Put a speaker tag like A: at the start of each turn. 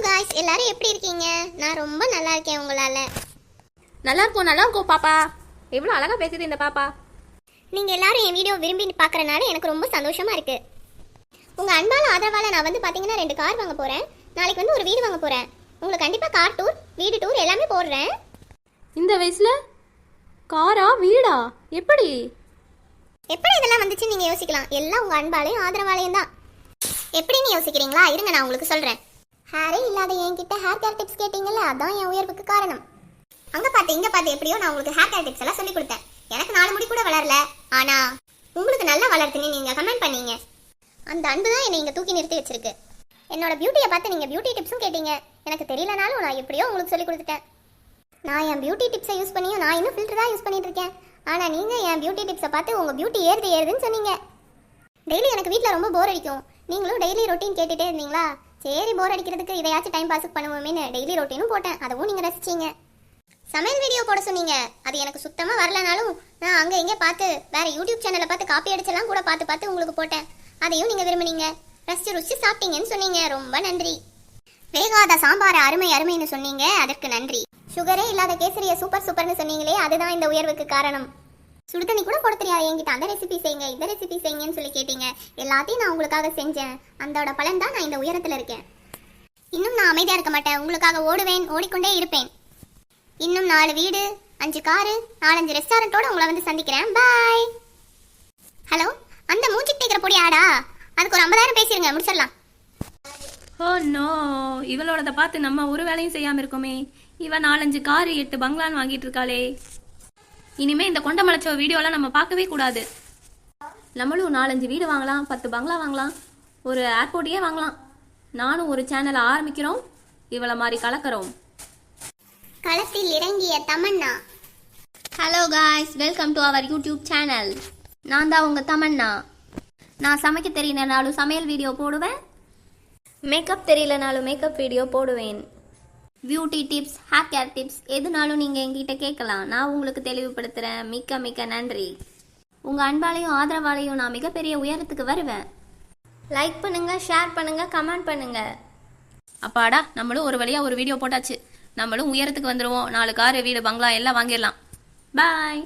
A: Guys, எல்லாரும் எப்படி இருக்கீங்க? நான் ரொம்ப நல்லா இருக்கேன். உங்களால
B: நல்லா இருக்கும் பாப்பா. எவ்வளோ அழகா பேசுது இந்த பாப்பா.
A: நீங்க எல்லாரும் என் வீடியோ விரும்பி பார்க்கறனால எனக்கு ரொம்ப சந்தோஷமா இருக்கு. உங்க அன்பால ஆதரவால நான் வந்து பாத்தீங்கன்னா 2 கார் வாங்க போறேன். நாளைக்கு வந்து ஒரு வீடு வாங்க போறேன். உங்களுக்கு கண்டிப்பா கார் டூர், வீடு டூர் எல்லாமே போடுறேன்.
B: இந்த வயசுல காரா வீடா? எப்படி
A: இதெல்லாம் வந்துச்சு நீங்க யோசிக்கலாம். எல்லாம் உங்க அன்பாலையும் ஆதரவாலையும் தான். எப்படின்னு யோசிக்கிறீங்களா? இருங்க, நான் உங்களுக்கு சொல்றேன். ஹேரே இல்லாத என்கிட்ட ஹேர் கேர் டிப்ஸ் கேட்டீங்கல்ல, அதான் என் உயர்வுக்கு காரணம். அங்க பார்த்து இங்க பார்த்து எப்படியோ நான் உங்களுக்கு ஹேர் கேர் டிப்ஸ் எல்லாம் சொல்லி கொடுத்தேன். எனக்கு 4 முடி கூட வளரல, ஆனா உங்களுக்கு நல்லா வளர்த்துன்னு நீங்க கமெண்ட் பண்ணீங்க. அந்த அன்பு தான் என்னை இங்க தூக்கி நிறுத்தி வச்சிருக்கு. என்னோட பியூட்டியை பார்த்து நீங்க பியூட்டி டிப்ஸும் கேட்டீங்க. எனக்கு தெரியலனாலும் நான் எப்படியோ உங்களுக்கு சொல்லி கொடுத்துட்டேன். நான் என் பியூட்டி டிப்ஸை யூஸ் பண்ணியும் நான் இன்னும் ஃபில்டர் தான் யூஸ் பண்ணிட்டு இருக்கேன். ஆனா நீங்க என் பியூட்டி டிப்ஸை பார்த்து உங்க பியூட்டி ஏறுதுன்னு சொன்னீங்க. டெய்லி எனக்கு வீட்டில் ரொம்ப போர் அடிக்கும். நீங்களும் டெய்லி ரொட்டீன் கேட்டுட்டே இருந்தீங்களா? சரி, போர் அடிக்கிறதுக்கு இதையாச்சும் டைம் பாஸ் பண்ணுவோமேன்னு டெய்லி ரொட்டீனும் போட்டேன். அதுவும் நீங்க ரசிச்சீங்க. சமையல் வீடியோ போட சொன்னீங்க. அது எனக்கு சுத்தமா வரலனாலும் நான் அங்க இங்க பார்த்து வேற யூடியூப் சேனலை பார்த்து காப்பி அடிச்செல்லாம் கூட பார்த்து உங்களுக்கு போட்டேன். அதையும் நீங்க விரும்புனீங்க. ரசிச்சு சாப்பிட்டீங்கன்னு சொன்னீங்க. ரொம்ப நன்றி. வேகாத சாம்பார் அருமைன்னு சொன்னீங்க. அதற்கு நன்றி. சுகரே இல்லாத கேசரிய சூப்பர்னு சொன்னீங்களே, அதுதான் இந்த உயர்வுக்கு காரணம். சுடுதண்ணி கூட போட தெரியாது என்கிட்ட. அந்த ரெசிபி செய்யுங்க, இந்த ரெசிபி செய்யுங்கன்னு சொல்லி கேட்டீங்க. எல்லாத்தையும் நான் உங்களுக்காக செஞ்சேன். அதோட பலன் தான் நான் இந்த உயரத்துல இருக்கேன். இன்னும் நான் அமைதியா இருக்க மாட்டேன். உங்களுக்காக ஓடுவேன், ஓடிக்கொண்டே இருப்பேன். இன்னும் 4 வீடு, 5 காரு, 4-5 ரெஸ்டாரண்டோட உங்களை வந்து சந்திக்கிறேன். பாய். ஹலோ, அந்த மூஞ்சிக்கு தேக்கிற பொடி ஆடா, அதுக்கு ஒரு 50,000 பேசிருங்க, முடிச்சிடலாம்.
B: ஓ நோ, இவளோட பார்த்து நம்ம ஒரு வேலையும் செய்யாம இருக்கோமே. இவ 4-5 காரு 8 பங்களான்னு வாங்கிட்டு இருக்காளே. இனிமே இந்த கொண்ட மலைச்ச வீடியோலாம் நம்ம பார்க்கவே கூடாது. நம்மளும் 4-5 வீடு வாங்கலாம், 10 பங்களா வாங்கலாம், ஒரு ஏர்போர்ட்டையே வாங்கலாம். நானும் ஒரு சேனலை ஆரம்பிக்கிறோம், இவளை மாதிரி கலக்கிறோம்.
A: களத்தில் இறங்கிய Tamannaah.
B: Hello guys, welcome to our YouTube channel. நான் தான் உங்க தமன்னா. நான் சமைக்க தெரியலனாலும் சமையல் வீடியோ போடுவேன், மேக்கப் தெரியலனாலும் மேக்கப் வீடியோ போடுவேன். Beauty tips, hair care tips எதுனாலும் நீங்கள் எங்கிட்ட கேட்கலாம். நான் உங்களுக்கு தெளிவுபடுத்துகிறேன். மிக்க மிக்க நன்றி. உங்கள் அன்பாலையும் ஆதரவாலையும் நான் மிகப்பெரிய உயரத்துக்கு வருவேன். லைக் பண்ணுங்க, ஷேர் பண்ணுங்க, கமெண்ட் பண்ணுங்க. அப்பாடா, நம்மளும் ஒரு வழியாக ஒரு வீடியோ போட்டாச்சு. நம்மளும் உயரத்துக்கு வந்துடுவோம். 4 காரு, வீடு, பங்களா எல்லாம் வாங்கிடலாம். பாய்.